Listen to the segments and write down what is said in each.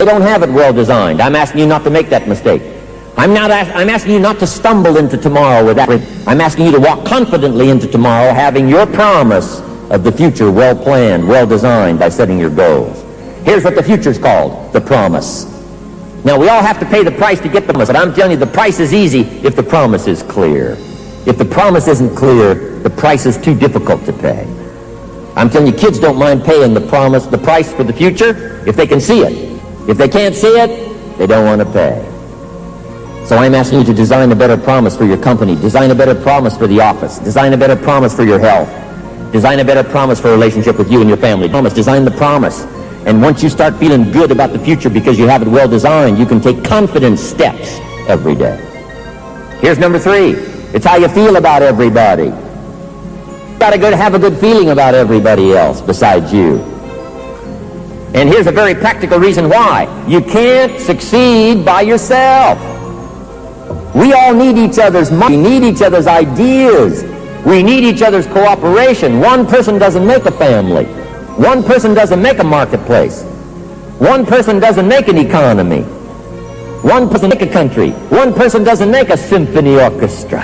don't have it well designed. I'm asking you not to make that mistake. I'm asking you not to stumble into tomorrow with that. I'm asking you to walk confidently into tomorrow, having your promise of the future well planned, well designed by setting your goals. Here's what the future's called, the promise. Now, we all have to pay the price to get the promise, but I'm telling you, the price is easy if the promise is clear. If the promise isn't clear, the price is too difficult to pay. I'm telling you, kids don't mind paying the price for the future if they can see it. If they can't see it, they don't want to pay. So I'm asking you to design a better promise for your company, design a better promise for the office, design a better promise for your health, design a better promise for a relationship with you and your family. Design the promise. And once you start feeling good about the future because you have it well designed, you can take confident steps every day. Here's number 3. It's how you feel about everybody. You've got to have a good feeling about everybody else besides you. And here's a very practical reason why. You can't succeed by yourself. We all need each other's money. We need each other's ideas. We need each other's cooperation. One person doesn't make a family. One person doesn't make a marketplace. One person doesn't make an economy. One person doesn't make a country. One person doesn't make a symphony orchestra.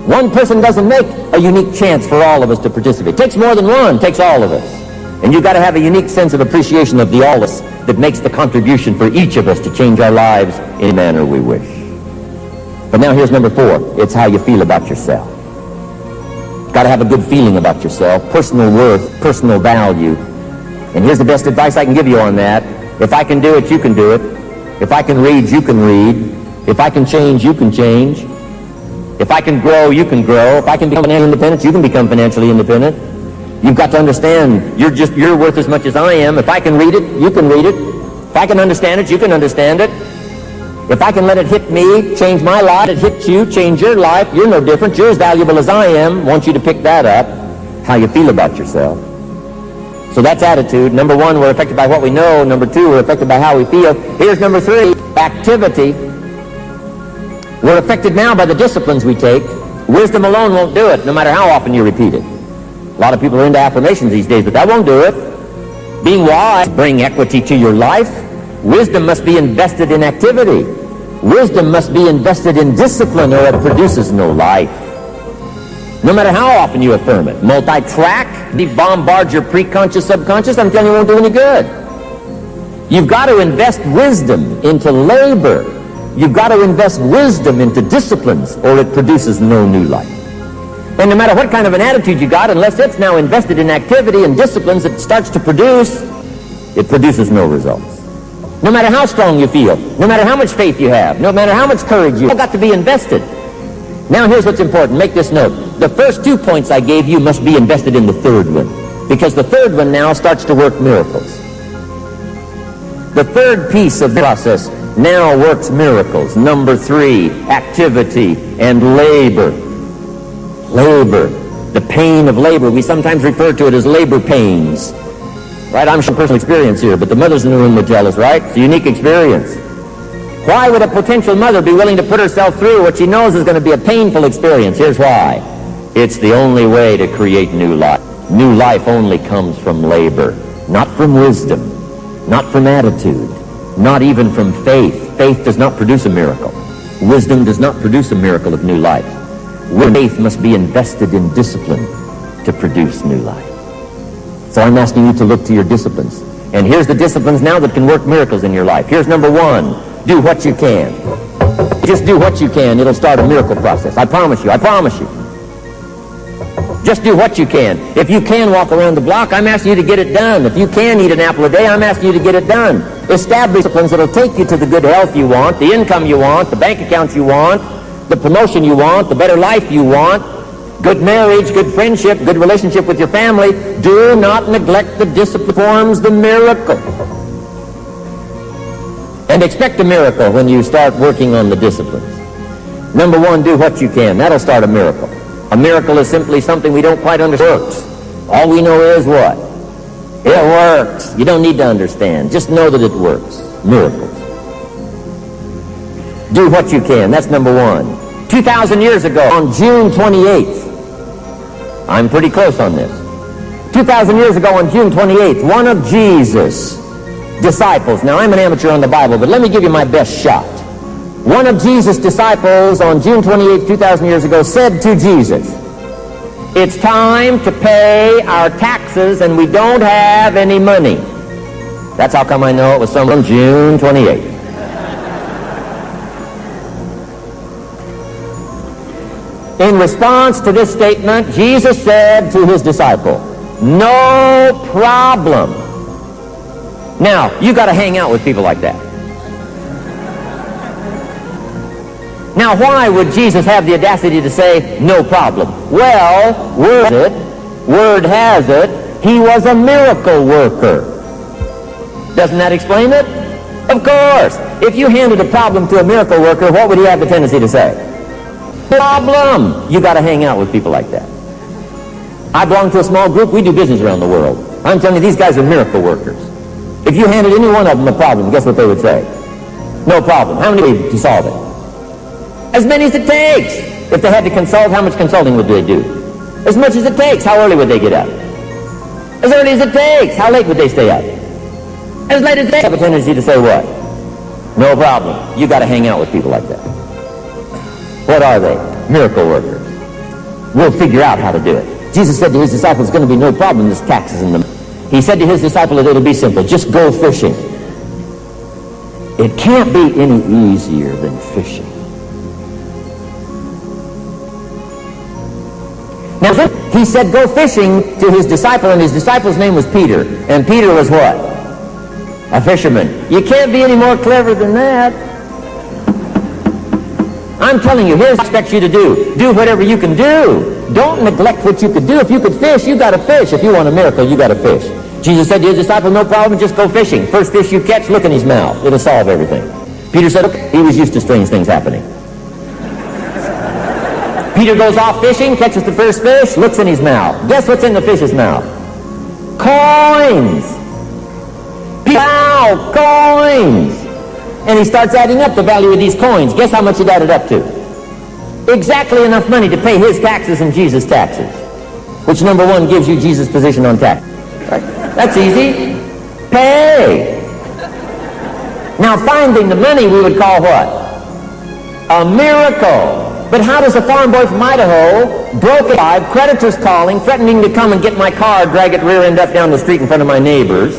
One person doesn't make a unique chance for all of us to participate. It takes more than one. It takes all of us. And you've got to have a unique sense of appreciation of the all of us that makes the contribution for each of us to change our lives in a manner we wish. But now here's number 4. It's how you feel about yourself. You've got to have a good feeling about yourself, personal worth, personal value. And here's the best advice I can give you on that. If I can do it, you can do it. If I can read, you can read. If I can change, you can change. If I can grow, you can grow. If I can become financially independent, you can become financially independent. You've got to understand you're worth as much as I am. If I can read it, you can read it. If I can understand it, you can understand it. If I can let it hit me, change my life, it hits you, change your life, you're no different. You're as valuable as I am. I want you to pick that up, how you feel about yourself. So that's attitude. Number 1, we're affected by what we know. Number 2, we're affected by how we feel. Here's number 3, activity. We're affected now by the disciplines we take. Wisdom alone won't do it, no matter how often you repeat it. A lot of people are into affirmations these days, but that won't do it. Being wise, bring equity to your life. Wisdom must be invested in activity. Wisdom must be invested in discipline, or it produces no life. No matter how often you affirm it. Multi-track, bombard your pre-conscious, subconscious, I'm telling you, it won't do any good. You've got to invest wisdom into labor. You've got to invest wisdom into disciplines, or it produces no new life. And no matter what kind of an attitude you got, unless it's now invested in activity and disciplines it starts to produce, it produces no results. No matter how strong you feel, no matter how much faith you have, no matter how much courage you've got to be invested. Now here's what's important. Make this note. The first 2 points I gave you must be invested in the third one, because the third one now starts to work miracles. The third piece of the process now works miracles. Number 3, activity and labor. Labor. The pain of labor. We sometimes refer to it as labor pains. Right? I'm sure personal experience here, but the mothers in the room would tell us, right? It's a unique experience. Why would a potential mother be willing to put herself through what she knows is going to be a painful experience? Here's why. It's the only way to create new life. New life only comes from labor, not from wisdom, not from attitude, not even from faith. Faith does not produce a miracle. Wisdom does not produce a miracle of new life. Faith must be invested in discipline to produce new life. So I'm asking you to look to your disciplines. And here's the disciplines now that can work miracles in your life. Here's number 1. Do what you can. Just do what you can. It'll start a miracle process. I promise you. I promise you. Just do what you can. If you can walk around the block, I'm asking you to get it done. If you can eat an apple a day, I'm asking you to get it done. Establish disciplines that'll take you to the good health you want, the income you want, the bank account you want, the promotion you want, the better life you want, good marriage, good friendship, good relationship with your family. Do not neglect the discipline forms the miracle. And expect a miracle when you start working on the disciplines. Number 1, do what you can. That'll start a miracle. A miracle is simply something we don't quite understand. Works. All we know is what? It works. You don't need to understand. Just know that it works. Miracles. Do what you can. That's number 1. 2,000 years ago, on June 28th, I'm pretty close on this. 2,000 years ago on June 28th, one of Jesus' disciples. Now, I'm an amateur on the Bible, but let me give you my best shot. One of Jesus' disciples on June 28, 2,000 years ago said to Jesus, "It's time to pay our taxes and we don't have any money." That's how come I know it was someone June 28. In response to this statement, Jesus said to his disciple, "No problem." Now, you got to hang out with people like that. Now, why would Jesus have the audacity to say, "No problem"? Well, word has it, he was a miracle worker. Doesn't that explain it? Of course. If you handed a problem to a miracle worker, what would he have the tendency to say? Problem. You got to hang out with people like that. I belong to a small group. We do business around the world. I'm telling you, these guys are miracle workers. If you handed any one of them a problem, guess what they would say? No problem. How many to solve it? As many as it takes. If they had to consult, how much consulting would they do? As much as it takes. How early would they get up? As early as it takes. How late would they stay up? As late as they have a tendency to say what? No problem. You got to hang out with people like that. What are they? Miracle workers. We'll figure out how to do it. Jesus said to his disciples, "It's going to be no problem, this taxes in them." He said to his disciple that it'll be simple. Just go fishing. It can't be any easier than fishing. Now, he said go fishing to his disciple, and his disciple's name was Peter. And Peter was what? A fisherman. You can't be any more clever than that. I'm telling you, here's what I expect you to do. Do whatever you can do. Don't neglect what you could do. If you could fish, you got to fish. If you want a miracle, you got to fish. Jesus said to his disciple, "No problem, just go fishing. First fish you catch, look in his mouth. It'll solve everything." Peter said, "Okay." He was used to strange things happening. Peter goes off fishing, catches the first fish, looks in his mouth. Guess what's in the fish's mouth? Coins. Wow, coins. And he starts adding up the value of these coins. Guess how much it added up to? Exactly enough money to pay his taxes and Jesus' taxes. Which, number one, gives you Jesus' position on tax. Right? That's easy. Pay. Now, finding the money we would call what? A miracle. But how does a farm boy from Idaho, broke alive, creditors calling, threatening to come and get my car, drag it rear end up down the street in front of my neighbors?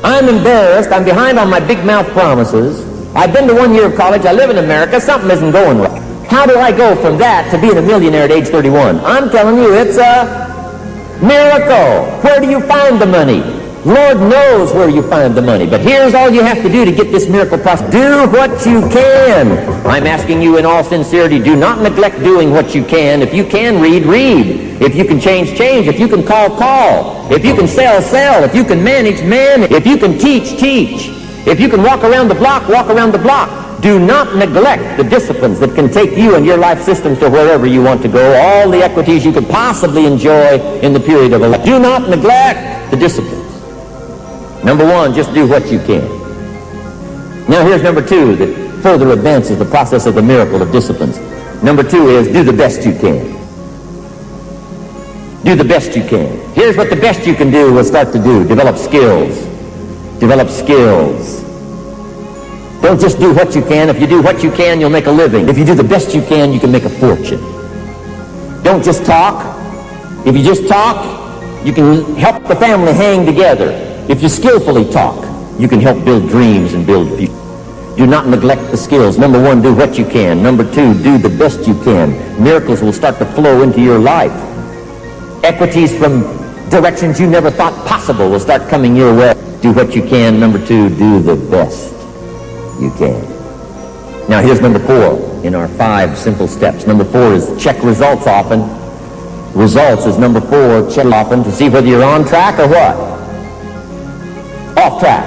I'm embarrassed. I'm behind on my big mouth promises. I've been to 1 year of college. I live in America. Something isn't going right. How do I go from that to being a millionaire at age 31? I'm telling you, it's a miracle. Where do you find the money? Lord knows where you find the money. But here's all you have to do to get this miracle process. Do what you can. I'm asking you in all sincerity, do not neglect doing what you can. If you can read, read. If you can change, change. If you can call, call. If you can sell, sell. If you can manage, manage. If you can teach, teach. If you can walk around the block, walk around the block. Do not neglect the disciplines that can take you and your life systems to wherever you want to go, all the equities you could possibly enjoy in the period of a life. Do not neglect the disciplines. Number one, just do what you can. Now here's number two that further advances the process of the miracle of disciplines. Number two is do the best you can. Do the best you can. Here's what the best you can do will start to do. Develop skills. Develop skills. Don't just do what you can. If you do what you can, you'll make a living. If you do the best you can make a fortune. Don't just talk. If you just talk, you can help the family hang together. If you skillfully talk, you can help build dreams and build future. Do not neglect the skills. Number one, do what you can. Number two, do the best you can. Miracles will start to flow into your life. Equities from directions you never thought possible will start coming your way. Do what you can. Number two, do the best you can. Now here's number four in our 5 simple steps. Number 4 is check results often. Results is number 4, check often to see whether you're on track or what? Off track.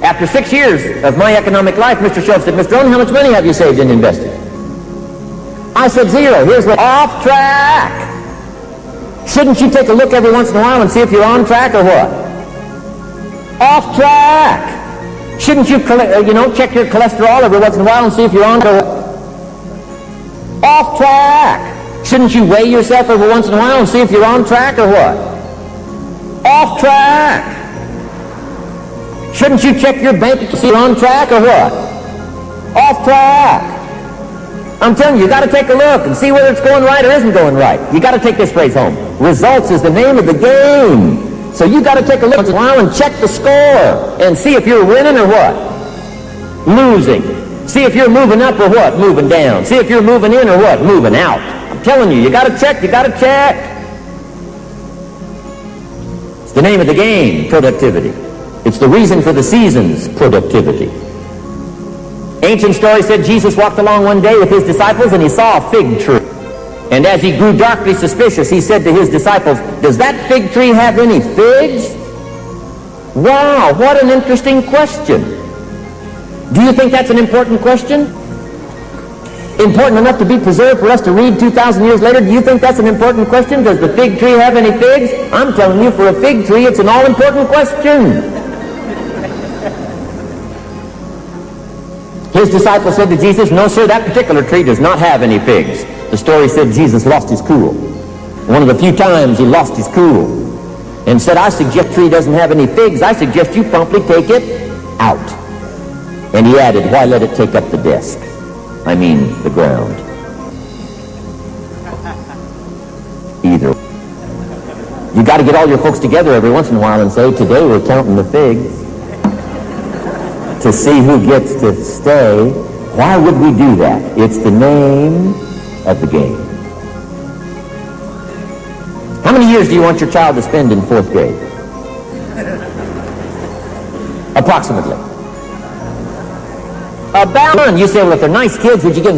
After 6 years of my economic life, Mr. Schultz said, "Mr. Rohn, how much money have you saved and invested?" I said, 0. Here's what, off track. Shouldn't you take a look every once in a while and see if you're on track or what? Off track. Shouldn't you, check your cholesterol every once in a while and see if you're on track? Off track. Shouldn't you weigh yourself every once in a while and see if you're on track or what? Off track. Shouldn't you check your bank to see you're on track or what? Off track. I'm telling you, you got to take a look and see whether it's going right or isn't going right. You got to take this phrase home. Results is the name of the game. So you got to take a look once in a while and check the score and see if you're winning or what? Losing. See if you're moving up or what? Moving down. See if you're moving in or what? Moving out. I'm telling you, you got to check, you got to check. It's the name of the game, productivity. It's the reason for the seasons, productivity. Ancient story said Jesus walked along one day with his disciples and he saw a fig tree. And as he grew darkly suspicious, he said to his disciples, "Does that fig tree have any figs?" Wow, what an interesting question. Do you think that's an important question? Important enough to be preserved for us to read 2,000 years later? Do you think that's an important question? Does the fig tree have any figs? I'm telling you, for a fig tree, it's an all-important question. His disciples said to Jesus, "No, sir, that particular tree does not have any figs." The story said Jesus lost his cool. One of the few times he lost his cool and said, "I suggest the tree doesn't have any figs. I suggest you promptly take it out." And he added, "Why let it take up the desk? I mean, the ground." Either. You got to get all your folks together every once in a while and say, "Today we're counting the figs to see who gets to stay." Why would we do that? It's the name of the game. How many years do you want your child to spend in 4th grade? Approximately. About one. You say, "Well, if they're nice kids, would you give them